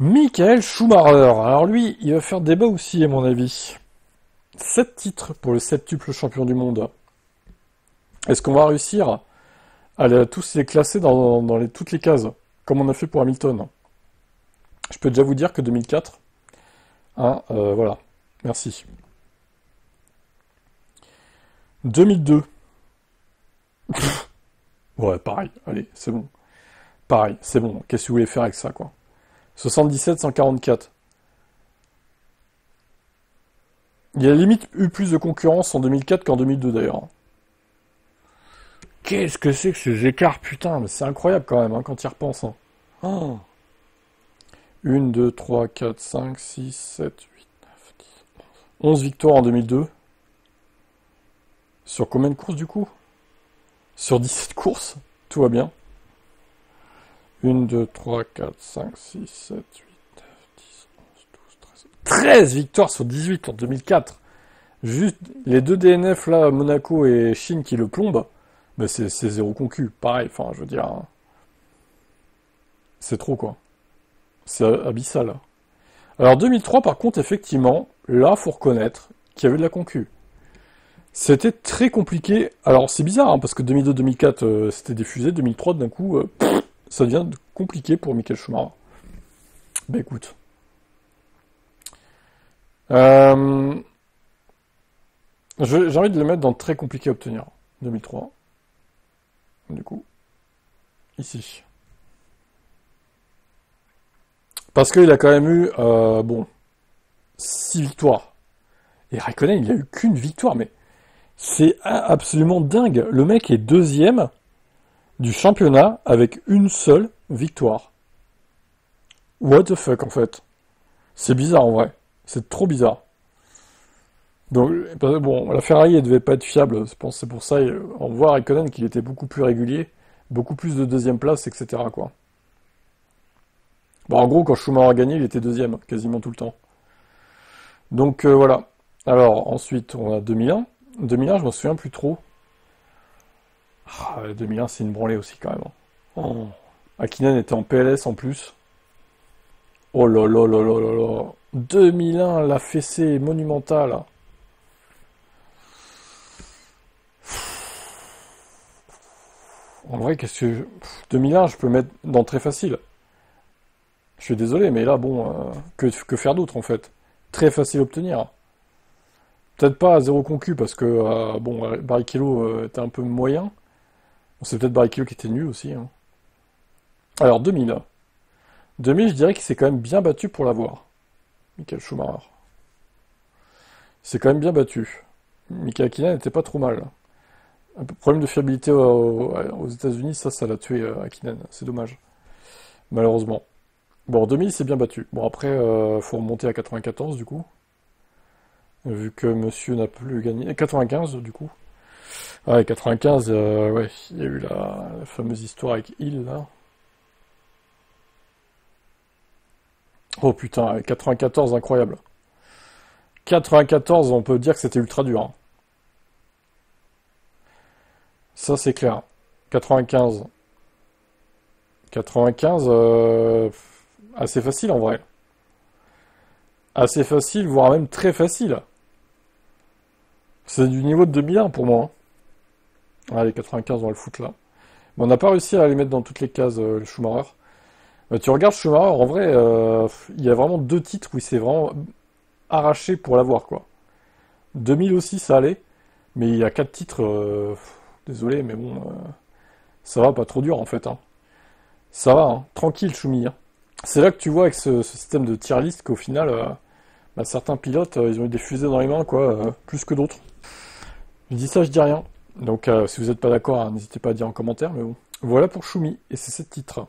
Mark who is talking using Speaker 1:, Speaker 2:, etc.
Speaker 1: Michael Schumacher. Alors lui, il va faire débat aussi, à mon avis. 7 titres pour le septuple champion du monde. Est-ce qu'on va réussir à tous les classer dans toutes les cases, comme on a fait pour Hamilton? Je peux déjà vous dire que 2004, hein, voilà, merci. 2002. Ouais, pareil, allez, c'est bon. Pareil, c'est bon, qu'est-ce que vous voulez faire avec ça, quoi? 77, 144. Il y a limite eu plus de concurrence en 2004 qu'en 2002 d'ailleurs. Qu'est-ce que c'est que ces écarts, putain, mais c'est incroyable quand même, hein, quand tu y repenses. Hein. Oh. 1, 2, 3, 4, 5, 6, 7, 8, 9, 10, 11 victoires en 2002. Sur combien de courses du coup? Sur 17 courses, tout va bien. 1, 2, 3, 4, 5, 6, 7, 8, 9, 10, 11, 12, 13... 13 victoires sur 18 en 2004. Juste les deux DNF là, Monaco et Chine qui le plombent, ben c'est zéro concu. Pareil, enfin je veux dire, hein, c'est trop quoi. C'est abyssal. Alors 2003 par contre, effectivement, là faut reconnaître qu'il y avait de la concu. C'était très compliqué. Alors c'est bizarre, hein, parce que 2002-2004 c'était diffusé, 2003 d'un coup, ça devient compliqué pour Michael Schumacher. Ben écoute. J'ai envie de le mettre dans très compliqué à obtenir. 2003. Du coup, ici. Parce qu'il a quand même eu, bon, 6 victoires. Et Raikkonen, il a eu qu'une victoire, mais c'est absolument dingue. Le mec est deuxième du championnat avec une seule victoire. What the fuck, en fait. C'est bizarre, en vrai. C'est trop bizarre. Donc, bon, la Ferrari, elle devait pas être fiable. Je pense que c'est pour ça, on voit Raikkonen qu'il était beaucoup plus régulier, beaucoup plus de deuxième place, etc., quoi. Bon, en gros, quand Schumacher a gagné, il était deuxième, quasiment tout le temps. Donc, voilà. Alors, ensuite, on a 2001. 2001, je m'en souviens plus trop. Ah, 2001, c'est une branlée aussi, quand même. Oh. Hakkinen était en PLS en plus. Oh là là là là là là. 2001, la fessée monumentale. En vrai, qu'est-ce que... 2001, je peux le mettre dans très facile. Je suis désolé, mais là, bon, que faire d'autre, en fait? Très facile à obtenir. Peut-être pas à zéro concu, parce que, bon, Barrichello était un peu moyen. Bon, c'est peut-être Barrichello qui était nul aussi. Hein. Alors, 2000. 2000, je dirais qu'il s'est quand même bien battu pour l'avoir. Michael Schumacher. Il s'est quand même bien battu. Mika Hakkinen n'était pas trop mal. Un peu problème de fiabilité aux États-Unis, ça l'a tué Hakkinen. C'est dommage. Malheureusement. Bon, en 2000, c'est bien battu. Bon, après, faut remonter à 94, du coup. Vu que monsieur n'a plus gagné. 95, du coup. Ouais, 95, ouais, il y a eu la fameuse histoire avec Hill, là. Oh putain, 94, incroyable. 94, on peut dire que c'était ultra dur. Hein. Ça, c'est clair. 95. 95, assez facile en vrai. Assez facile, voire même très facile. C'est du niveau de 2001 pour moi. Hein. Allez, 95, on va le foutre là. Mais on n'a pas réussi à les mettre dans toutes les cases, le Schumacher. Tu regardes Schumacher, en vrai, il y a vraiment 2 titres où il s'est vraiment arraché pour l'avoir, quoi. 2000 aussi, ça allait. Mais il y a 4 titres, désolé, mais bon, ça va, pas trop dur en fait. Hein. Ça va, hein. Tranquille, Schumi. Hein. C'est là que tu vois avec ce système de tier list qu'au final, bah, certains pilotes, ils ont eu des fusées dans les mains, quoi, plus que d'autres. Je dis ça, je dis rien. Donc, si vous n'êtes pas d'accord, hein, n'hésitez pas à dire en commentaire, mais bon. Voilà pour Schumi, et c'est 7 titres.